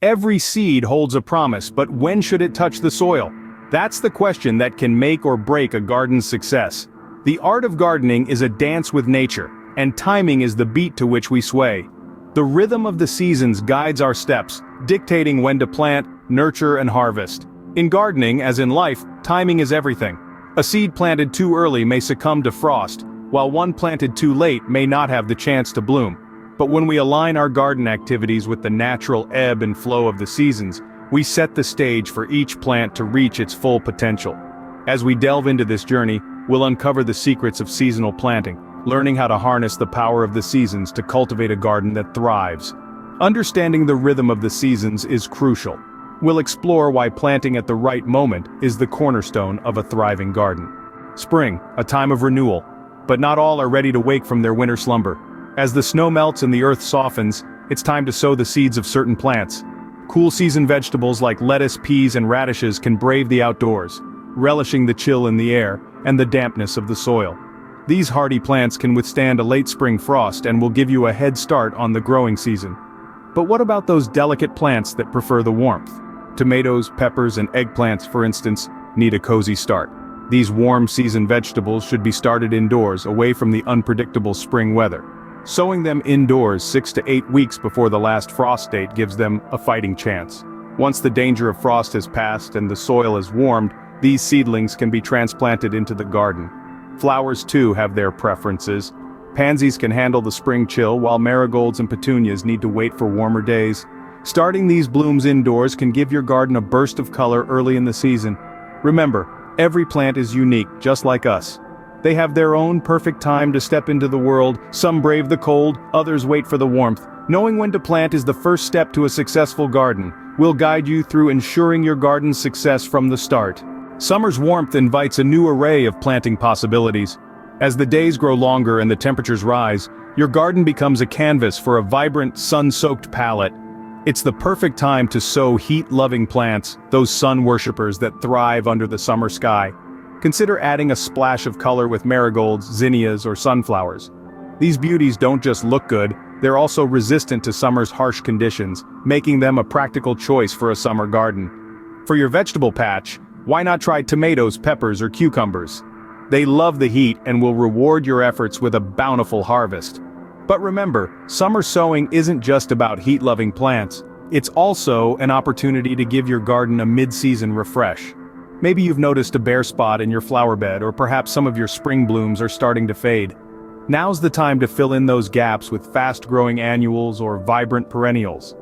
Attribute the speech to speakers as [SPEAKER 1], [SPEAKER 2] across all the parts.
[SPEAKER 1] Every seed holds a promise, but when should it touch the soil? That's the question that can make or break a garden's success. The art of gardening is a dance with nature, and timing is the beat to which we sway. The rhythm of the seasons guides our steps, dictating when to plant, nurture, and harvest. In gardening, as in life, timing is everything. A seed planted too early may succumb to frost, while one planted too late may not have the chance to bloom. But when we align our garden activities with the natural ebb and flow of the seasons, we set the stage for each plant to reach its full potential. As we delve into this journey, we'll uncover the secrets of seasonal planting, learning how to harness the power of the seasons to cultivate a garden that thrives. Understanding the rhythm of the seasons is crucial. We'll explore why planting at the right moment is the cornerstone of a thriving garden. Spring, a time of renewal. But not all are ready to wake from their winter slumber. As the snow melts and the earth softens, it's time to sow the seeds of certain plants. Cool season vegetables like lettuce, peas, and radishes can brave the outdoors, relishing the chill in the air and the dampness of the soil. These hardy plants can withstand a late spring frost and will give you a head start on the growing season. But what about those delicate plants that prefer the warmth? Tomatoes, peppers, and eggplants, for instance, need a cozy start. These warm season vegetables should be started indoors, away from the unpredictable spring weather. Sowing them indoors 6 to 8 weeks before the last frost date gives them a fighting chance. Once the danger of frost has passed and the soil is warmed, these seedlings can be transplanted into the garden. Flowers too have their preferences. Pansies can handle the spring chill, while marigolds and petunias need to wait for warmer days. Starting these blooms indoors can give your garden a burst of color early in the season. Remember, every plant is unique, just like us. They have their own perfect time to step into the world. Some brave the cold, others wait for the warmth. Knowing when to plant is the first step to a successful garden. We'll guide you through ensuring your garden's success from the start. Summer's warmth invites a new array of planting possibilities. As the days grow longer and the temperatures rise, your garden becomes a canvas for a vibrant, sun-soaked palette. It's the perfect time to sow heat-loving plants, those sun worshippers that thrive under the summer sky. Consider adding a splash of color with marigolds, zinnias, or sunflowers. These beauties don't just look good, they're also resistant to summer's harsh conditions, making them a practical choice for a summer garden. For your vegetable patch, why not try tomatoes, peppers, or cucumbers? They love the heat and will reward your efforts with a bountiful harvest. But remember, summer sowing isn't just about heat-loving plants. It's also an opportunity to give your garden a mid-season refresh. Maybe you've noticed a bare spot in your flower bed, or perhaps some of your spring blooms are starting to fade. Now's the time to fill in those gaps with fast-growing annuals or vibrant perennials.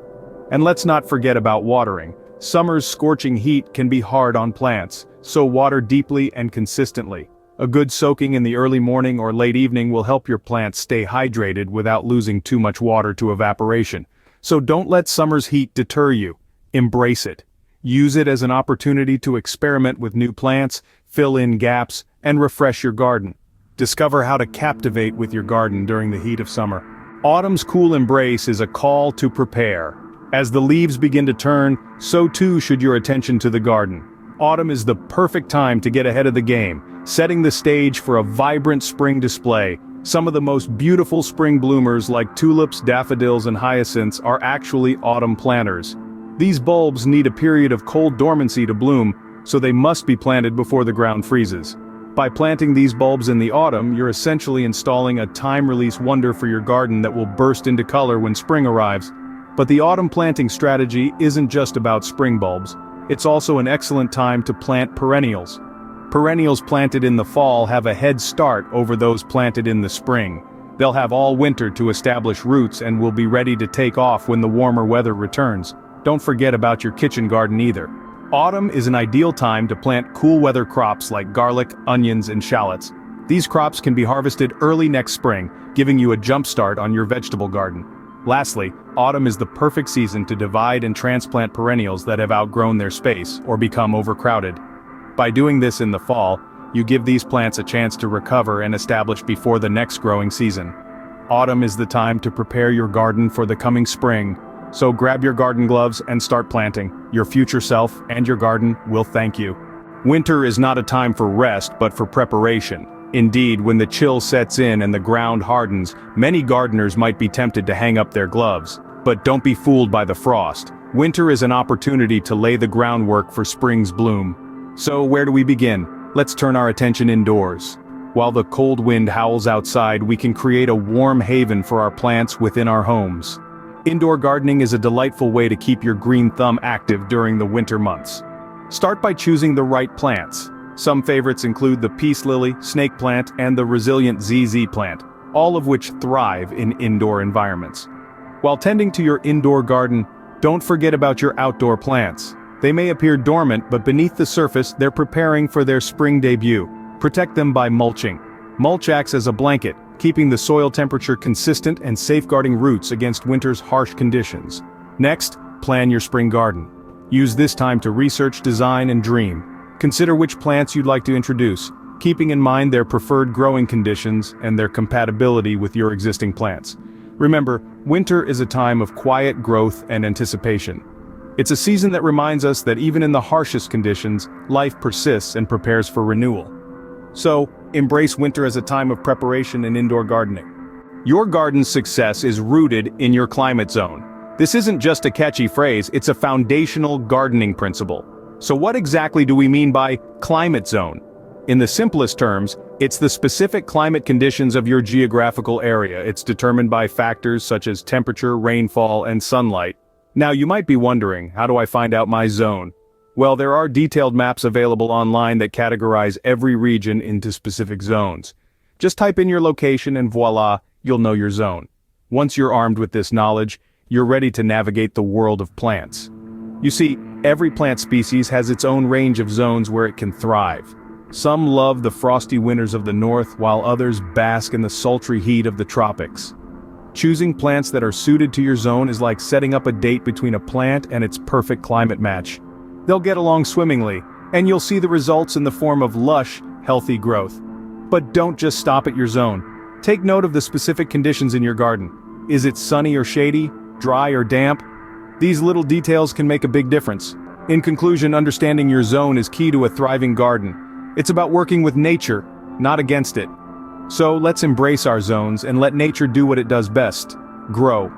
[SPEAKER 1] And let's not forget about watering. Summer's scorching heat can be hard on plants, so water deeply and consistently. A good soaking in the early morning or late evening will help your plants stay hydrated without losing too much water to evaporation. So don't let summer's heat deter you. Embrace it. Use it as an opportunity to experiment with new plants, fill in gaps, and refresh your garden. Discover how to captivate with your garden during the heat of summer. Autumn's cool embrace is a call to prepare. As the leaves begin to turn, so too should your attention to the garden. Autumn is the perfect time to get ahead of the game, setting the stage for a vibrant spring display. Some of the most beautiful spring bloomers like tulips, daffodils, and hyacinths are actually autumn planters. These bulbs need a period of cold dormancy to bloom, so they must be planted before the ground freezes. By planting these bulbs in the autumn, you're essentially installing a time-release wonder for your garden that will burst into color when spring arrives. But the autumn planting strategy isn't just about spring bulbs. It's also an excellent time to plant perennials. Perennials planted in the fall have a head start over those planted in the spring. They'll have all winter to establish roots and will be ready to take off when the warmer weather returns. Don't forget about your kitchen garden either. Autumn is an ideal time to plant cool weather crops like garlic, onions, and shallots. These crops can be harvested early next spring, giving you a jump start on your vegetable garden. Lastly, autumn is the perfect season to divide and transplant perennials that have outgrown their space or become overcrowded. By doing this in the fall, you give these plants a chance to recover and establish before the next growing season. Autumn is the time to prepare your garden for the coming spring. So grab your garden gloves and start planting. Your future self and your garden will thank you. Winter is not a time for rest, but for preparation. Indeed, when the chill sets in and the ground hardens, many gardeners might be tempted to hang up their gloves. But don't be fooled by the frost. Winter is an opportunity to lay the groundwork for spring's bloom. So where do we begin? Let's turn our attention indoors. While the cold wind howls outside, we can create a warm haven for our plants within our homes. Indoor gardening is a delightful way to keep your green thumb active during the winter months. Start by choosing the right plants. Some favorites include the peace lily, snake plant, and the resilient ZZ plant, all of which thrive in indoor environments. While tending to your indoor garden, don't forget about your outdoor plants. They may appear dormant, but beneath the surface, they're preparing for their spring debut. Protect them by mulching. Mulch acts as a blanket, keeping the soil temperature consistent and safeguarding roots against winter's harsh conditions. Next, plan your spring garden. Use this time to research, design, and dream. Consider which plants you'd like to introduce, keeping in mind their preferred growing conditions and their compatibility with your existing plants. Remember, winter is a time of quiet growth and anticipation. It's a season that reminds us that even in the harshest conditions, life persists and prepares for renewal. So, embrace winter as a time of preparation and indoor gardening. Your garden's success is rooted in your climate zone. This isn't just a catchy phrase, it's a foundational gardening principle. So what exactly do we mean by climate zone? In the simplest terms, it's the specific climate conditions of your geographical area. It's determined by factors such as temperature, rainfall, and sunlight. Now you might be wondering, how do I find out my zone? Well, there are detailed maps available online that categorize every region into specific zones. Just type in your location and voila, you'll know your zone. Once you're armed with this knowledge, you're ready to navigate the world of plants. You see, every plant species has its own range of zones where it can thrive. Some love the frosty winters of the north, while others bask in the sultry heat of the tropics. Choosing plants that are suited to your zone is like setting up a date between a plant and its perfect climate match. They'll get along swimmingly, and you'll see the results in the form of lush, healthy growth. But don't just stop at your zone. Take note of the specific conditions in your garden. Is it sunny or shady, dry or damp? These little details can make a big difference. In conclusion, understanding your zone is key to a thriving garden. It's about working with nature, not against it. So let's embrace our zones and let nature do what it does best: grow.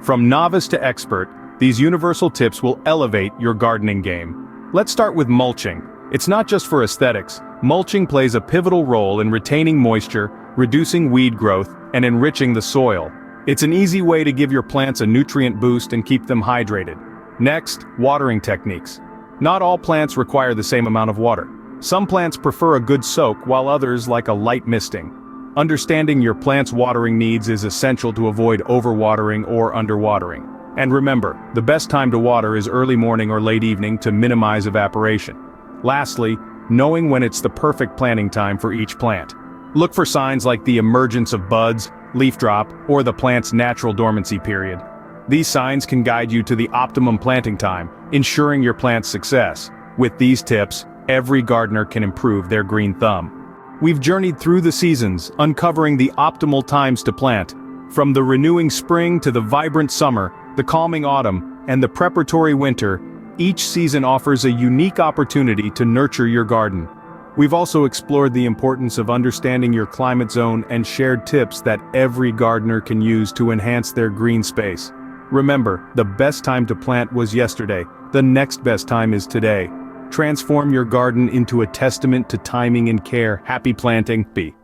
[SPEAKER 1] From novice to expert, these universal tips will elevate your gardening game. Let's start with mulching. It's not just for aesthetics. Mulching plays a pivotal role in retaining moisture, reducing weed growth, and enriching the soil. It's an easy way to give your plants a nutrient boost and keep them hydrated. Next, watering techniques. Not all plants require the same amount of water. Some plants prefer a good soak, while others like a light misting. Understanding your plant's watering needs is essential to avoid overwatering or underwatering. And remember, the best time to water is early morning or late evening to minimize evaporation. Lastly, knowing when it's the perfect planting time for each plant. Look for signs like the emergence of buds, leaf drop, or the plant's natural dormancy period. These signs can guide you to the optimum planting time, ensuring your plant's success. With these tips, every gardener can improve their green thumb. We've journeyed through the seasons, uncovering the optimal times to plant. From the renewing spring to the vibrant summer, the calming autumn, and the preparatory winter, each season offers a unique opportunity to nurture your garden. We've also explored the importance of understanding your climate zone and shared tips that every gardener can use to enhance their green space. Remember, the best time to plant was yesterday. The next best time is today. Transform your garden into a testament to timing and care. Happy planting.